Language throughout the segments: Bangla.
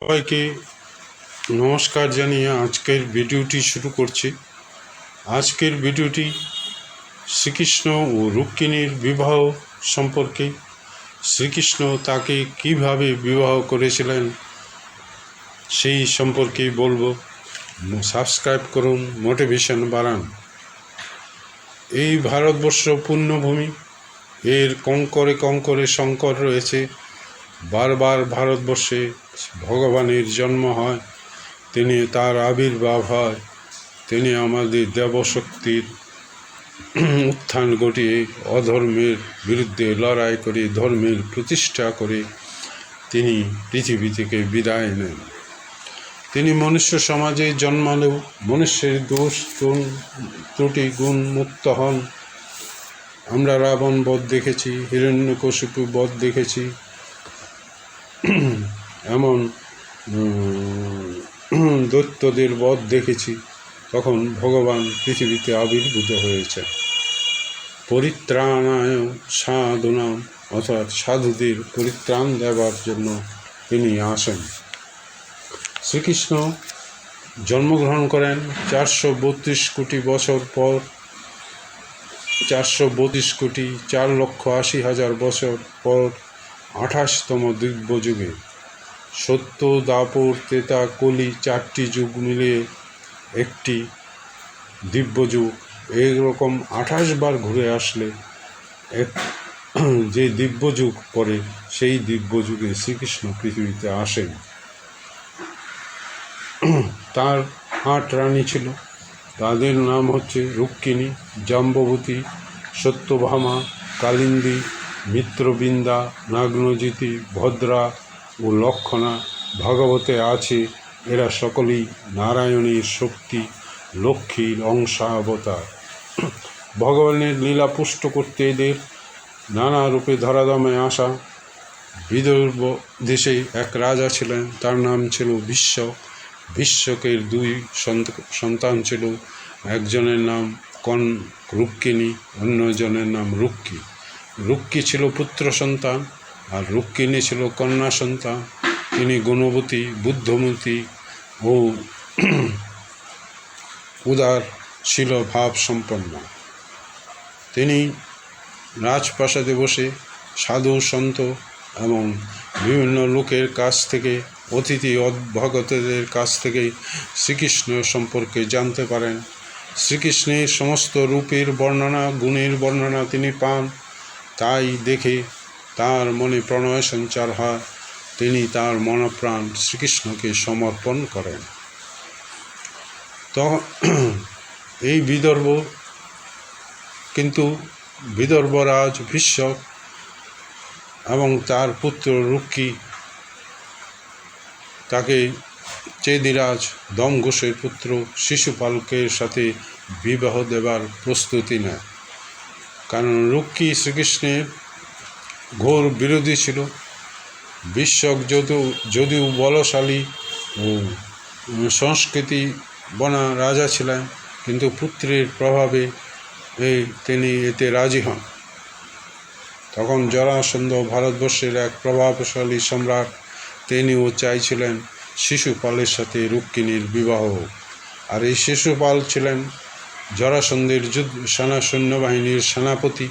সবাইকে নমস্কার জানিয়ে আজকের ভিডিওটি শুরু করছি। আজকের ভিডিওটি শ্রীকৃষ্ণ ও রুক্মিণীর বিবাহ সম্পর্কে। শ্রীকৃষ্ণ তাকে কিভাবে বিবাহ করেছিলেন সেই সম্পর্কেই বলবো। সাবস্ক্রাইব করুন, মোটিভেশন বাড়ান। এই ভারতবর্ষ পূর্ণভূমি, এর কঙ্করে কঙ্করে শঙ্কর রয়েছে। বারবার ভারতবর্ষে ভগবানের জন্ম হয়, তার আবির্ভাব হয়। তিনি আমাদের দেবশক্তির উত্থান ঘটিয়ে অধর্মের বিরুদ্ধে লড়াই করে ধর্মের প্রতিষ্ঠা করে তিনি পৃথিবী থেকে বিদায় নেন। তিনি মনুষ্য সমাজে জন্মালেও মনুষ্যের দোষ ত্রুটি গুণ মুক্ত হন। আমরা রাবণ বধ দেখেছি, হিরণ্যকশিপু বধ দেখেছি, এমন দৈত্যদের বধ দেখেছি। তখন ভগবান পৃথিবীতে আবির্ভূত হয়েছে। পরিত্রাণায় সাধুনাম, অর্থাৎ সাধুদের পরিত্রাণ দেওয়ার জন্য তিনি আসেন। শ্রীকৃষ্ণ জন্মগ্রহণ করেন 432 কোটি বছর পর, 432 কোটি 4,80,000 বছর পর 28তম দিব্যযুগে। সত্য, দাপর, ত্রেতা, কলি 4টি যুগ মিলিয়ে একটি দিব্যযুগ। এইরকম 28 বার ঘুরে আসলে যে দিব্যযুগ পরে, সেই দিব্যযুগে শ্রীকৃষ্ণ পৃথিবীতে আসেন। তার 8 রানী ছিল। তাদের নাম হচ্ছে রুক্মিণী, জাম্ববতী, সত্যভামা, কালিন্দী, মিত্রবৃন্দা, নাগ্নজিতি, ভদ্রা ও লক্ষণা। ভাগবতে আছে এরা সকলেই নারায়ণীর শক্তি, লক্ষ্মীর অংশাবতার। ভগবানের লীলা পুষ্ট করতে এদের নানা রূপে ধরাধামে আসা। বিদর্ভ দেশে এক রাজা ছিলেন, তার নাম ছিল বিশ্বক। বিশ্বকের 2 সন্তান ছিল। একজনের নাম রুক্মিণী, অন্যজনের নাম রুক্মী। রুক্মী ছিল পুত্র সন্তান আর রুক্মিণী ছিল কন্যা সন্তান। তিনি গুণবতী, বুদ্ধমতী ও উদারশীল ভাব সম্পন্ন। তিনি রাজপ্রাসাদে বসে সাধু সন্ত এবং বিভিন্ন লোকের কাছ থেকে, অতিথি ভগতদের কাছ থেকে শ্রীকৃষ্ণ সম্পর্কে জানতে পারেন। শ্রীকৃষ্ণের সমস্ত রূপের বর্ণনা, গুণের বর্ণনা তিনি পান। তাই দেখে তার মনে প্রণয় সঞ্চার হয়। তিনি তার মনপ্রাণ শ্রীকৃষ্ণকে সমর্পণ করেন। তো এই বিদর্ভরাজ বিশ্বক এবং তার পুত্র রুক্মী তাকে চেদিরাজ দমঘোষের পুত্র শিশুপালকের সাথে বিবাহ দেবার প্রস্তুতি নেয়। কারণ রুক্মী শ্রীকৃষ্ণের ঘোর বিরোধী ছিল। বিশ্বক যদিও বলশালী ও সংস্কৃতি বনা রাজা ছিলেন, কিন্তু পুত্রের প্রভাবে তিনি এতে রাজি হন। তখন জরাসন্ধ ভারতবর্ষের এক প্রভাবশালী সম্রাট, তিনিও চাইছিলেন শিশুপালের সাথে রুক্মিণীর বিবাহ। আর এই শিশুপাল ছিলেন জরাসন্ধের সৈন্যবাহিনীর সেনাপতি।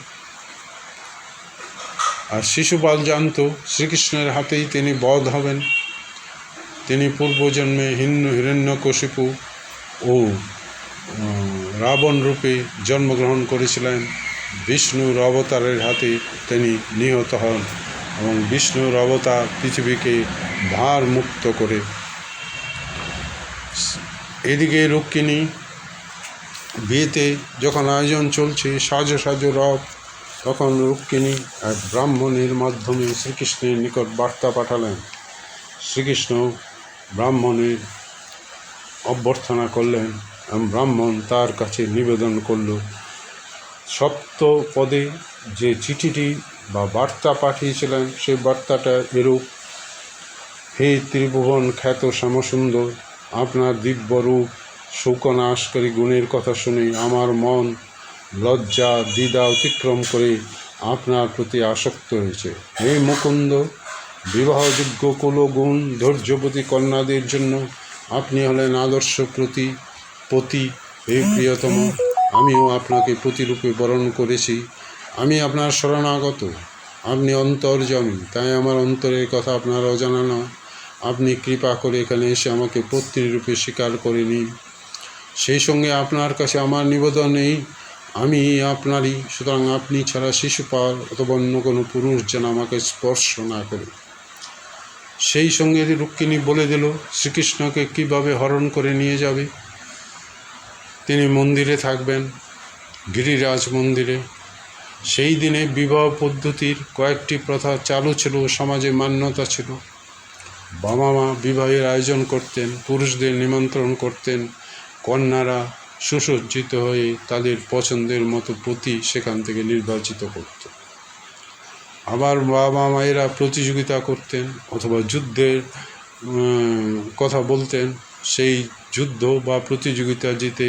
আর শিশুপাল জানত শ্রীকৃষ্ণের হাতেই তিনি বধ হবেন। তিনি পূর্বজন্মে হিরণ্যকশিপু ও রাবণ রূপে জন্মগ্রহণ করেছিলেন। বিষ্ণুর অবতারের হাতে তিনি নিহত হন এবং বিষ্ণুর অবতার পৃথিবীকে ভার মুক্ত করে। এদিকে রুক্মিণী বিয়েতে যখন আয়োজন চলছে, সাজো সাজো রব, তখন রুক্মিণী এক ব্রাহ্মণের মাধ্যমে শ্রীকৃষ্ণের নিকট বার্তা পাঠালেন। শ্রীকৃষ্ণ ব্রাহ্মণের অভ্যর্থনা করলেন এবং ব্রাহ্মণ তার কাছে নিবেদন করল। সপ্তপদে যে চিঠিটি বা বার্তা পাঠিয়েছিলেন, সেই বার্তাটা এরূপ: হে ত্রিভুবন খ্যাত শ্যামসুন্দর, আপনার দিব্য রূপ, শোকনাশকারী গুণের কথা শুনে আমার মন লজ্জা দ্বিধা অতিক্রম করে আপনার প্রতি আসক্ত হয়েছে। হে মুকুন্দ, বিবাহযোগ্য কুলগুণ ধৈর্যবতী কন্যাদের জন্য আপনি হলেন আদর্শ পতি। হে প্রিয়তম, আমিও আপনাকে পতিরূপে বরণ করেছি। আমি আপনার শরণাগত, আপনি অন্তর্যামী, তাই আমার অন্তরের কথা আপনার অজানা নয়। আপনি কৃপা করে এখানে এসে আমাকে পত্নীরূপে স্বীকার করে নিন। সেই সঙ্গে আপনার কাছে আমার নিবেদন এই, আমি আপনারই, সুতরাং আপনি ছাড়া শিশুপাল অথবা অন্য কোনো পুরুষ যেন আমাকে স্পর্শ না করে। সেই সঙ্গে রুক্মিণী বলে দিল শ্রীকৃষ্ণকে কীভাবে হরণ করে নিয়ে যাবে। তিনি মন্দিরে থাকবেন, গিরিরাজ মন্দিরে। সেই দিনে বিবাহ পদ্ধতির কয়েকটি প্রথা চালু ছিল, সমাজে মান্যতা ছিল। বাবা মা বিবাহের আয়োজন করতেন, পুরুষদের নিমন্ত্রণ করতেন, কন্যারা সুসজ্জিত হয়ে তাদের পছন্দের মতো পতি সেখান থেকে নির্বাচিত করত। আবার বাবা মায়েরা প্রতিযোগিতা করতেন অথবা যুদ্ধের কথা বলতেন। সেই যুদ্ধ বা প্রতিযোগিতা জিতে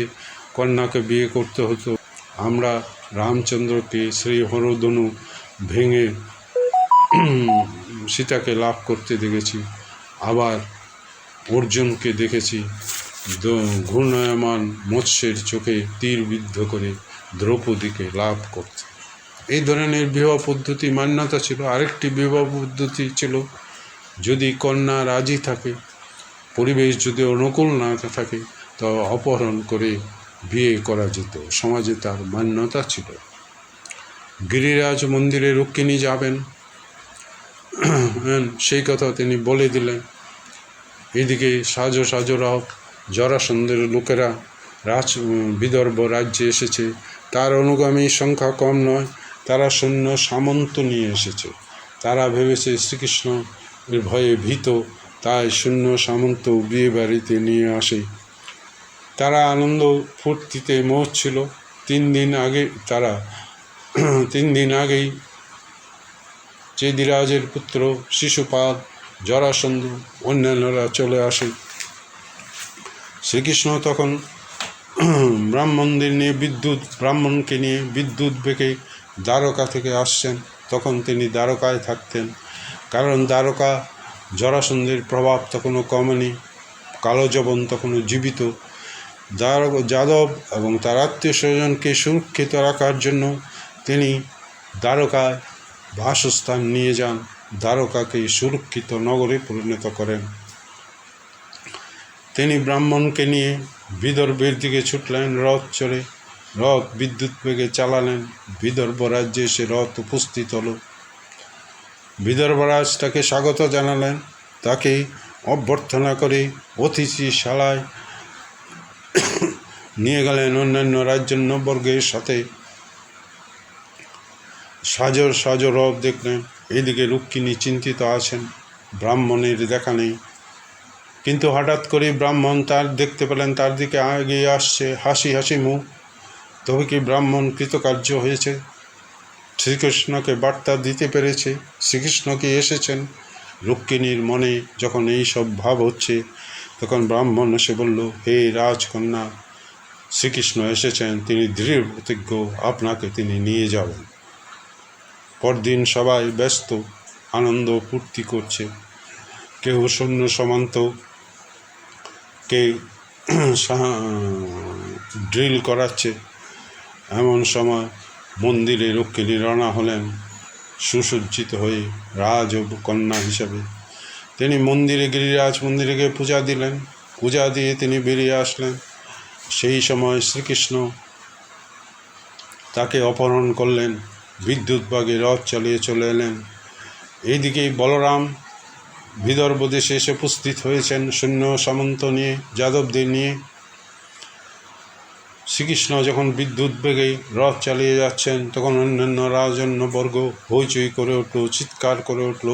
কন্যাকে বিয়ে করতে হতো। আমরা রামচন্দ্রকে শ্রী হরধনু ভেঙে সীতাকে লাভ করতে দেখেছি, আবার অর্জুনকে দেখেছি ঘূর্ণায়মান মৎস্যের চোখে তীর বিদ্ধ করে দ্রৌপদীকে লাভ করতে। এই ধরনের বিবাহ পদ্ধতি মান্যতা ছিল। আরেকটি বিবাহ পদ্ধতি ছিল, যদি কন্যা রাজি থাকে, পরিবেশ যদি অনুকূল না থাকে, তা অপহরণ করে বিয়ে করা যেত। সমাজে তার মান্যতা ছিল। গিরিরাজ মন্দিরে রুক্মিণী যাবেন, সেই কথা তিনি বলে দিলেন। এদিকে সাজো রব জরাসন্ধের লোকেরা বিদর্ভ রাজ্যে এসেছে। তার অনুগামী সংখ্যা কম নয়, তারা সৈন্য সামন্ত নিয়ে এসেছে। তারা ভেবেছে শ্রীকৃষ্ণ এর ভয়ে ভীত, তাই সৈন্য সামন্ত বিয়ে বাড়িতে নিয়ে আসে। তারা আনন্দ ফুর্তিতে মৌজ ছিল। 3 দিন আগেই চেদিরাজের পুত্র শিশুপাল, জরাসন্ধ, অন্যান্যরা চলে আসে। শ্রীকৃষ্ণ তখন ব্রাহ্মণকে নিয়ে বিদ্যুৎ বেগে দ্বারকা থেকে আসছেন। তখন তিনি দ্বারকায় থাকতেন, কারণ দ্বারকা জরাসন্ধের প্রভাব তখনও কমেনি। কালো যবন তখনও জীবিত। যাদব এবং তার আত্মীয় স্বজনকে সুরক্ষিত রাখার জন্য তিনি দ্বারকায় বাসস্থান নিয়ে যান, দ্বারকাকে সুরক্ষিত নগরে পরিণত করেন। তিনি ব্রাহ্মণকে নিয়ে বিদর্ভের দিকে ছুটলেন রথ চড়ে। রথ বিদ্যুৎ বেগে চালালেন। বিদর্ভ রাজ্যে এসে রথ উপস্থিত হল। বিদর্ভরাজ তাকে স্বাগত জানালেন। তাকে অভ্যর্থনা করে অতিথিশালায় নিয়ে গেলেন। অন্যান্য রাজ্যবর্গের সাথে সাজো রথ দেখলেন। এদিকে রুক্মিণী চিন্তিত আছেন, ব্রাহ্মণের দেখা নেই। কিন্তু হঠাৎ করে ব্রাহ্মণ তার দেখতে পেলেন, তার দিকে এগিয়ে আসছে, হাসি মুখ। তবে কি ব্রাহ্মণ কৃতকার্য হয়েছে? শ্রীকৃষ্ণকে বার্তা দিতে পেরেছে, শ্রীকৃষ্ণ কি এসেছেন? রুক্মিণীর মনে যখন এই সব ভাব হচ্ছে, তখন ব্রাহ্মণ এসে বলল, হে রাজকন্যা, শ্রীকৃষ্ণ এসেছেন, তিনি দৃঢ় প্রতিজ্ঞ, আপনাকে তিনি নিয়ে যাবেন। পরদিন সবাই ব্যস্ত, আনন্দ ফুর্তি করছে। কেউ সৈন্য সামন্ত, কে ড্রিল করাচ্ছে। এমন সময় মন্দিরে রুক্মিণী রওনা হলেন সুসজ্জিত হয়ে রাজ ও কন্যা হিসাবে। তিনি গিরিরাজ মন্দিরে গিয়ে পূজা দিলেন। পূজা দিয়ে তিনি বেরিয়ে আসলেন। সেই সময় শ্রীকৃষ্ণ তাকে অপহরণ করলেন। বিদ্যুৎ বাগে রথ চালিয়ে চলে এলেন। এইদিকে বলরাম বিদর্ভ দেশে এসে উপস্থিত হয়েছেন সৈন্য সামন্ত নিয়ে, যাদবদের নিয়ে। শ্রীকৃষ্ণ যখন বিদ্যুৎ বেগে রথ চালিয়ে যাচ্ছেন, তখন অন্যান্য রাজন্যবর্গ হইচই করে উঠল, চিৎকার করে উঠল,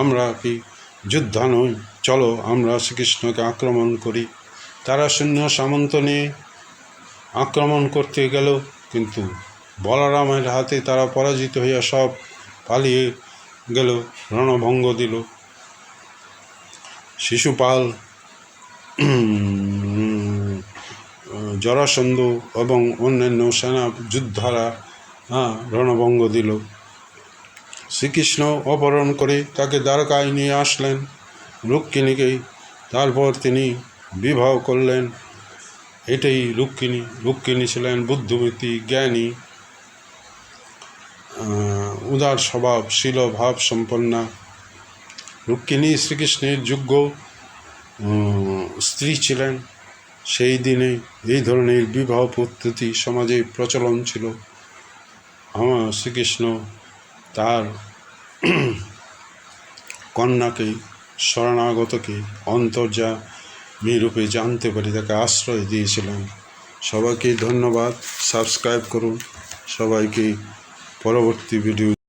আমরা কি যোদ্ধা নই, চলো আমরা শ্রীকৃষ্ণকে আক্রমণ করি। তারা সৈন্য সামন্ত নিয়ে আক্রমণ করতে গেল, কিন্তু বলরামের হাতে তারা পরাজিত হইয়া সব পালিয়ে গেল, রণভঙ্গ দিল। শিশুপাল, জরাসন্ধ এবং অন্যান্য সেনা যোদ্ধারা রণভঙ্গ দিল। শ্রীকৃষ্ণ অপহরণ করে তাকে দ্বারকায় নিয়ে আসলেন রুক্মিণীকে। তারপর তিনি বিবাহ করলেন। এটাই রুক্মিণী। রুক্মিণী ছিলেন বুদ্ধিমতী, জ্ঞানী, উদার স্বভাব, শীল ভাব সম্পন্না। রুক্মিণী শ্রীকৃষ্ণের যোগ্য স্ত্রী ছিলেন। সেই দিনে এই ধরনের বিবাহ পদ্ধতি সমাজে প্রচলন ছিল। আমার শ্রীকৃষ্ণ তার কন্যাকে, শরণাগতকে অন্তর্যামী রূপে জানতে পারে তাকে আশ্রয় দিয়েছিলেন। সবাইকে ধন্যবাদ। সাবস্ক্রাইব করুন। সবাইকে পরবর্তী ভিডিও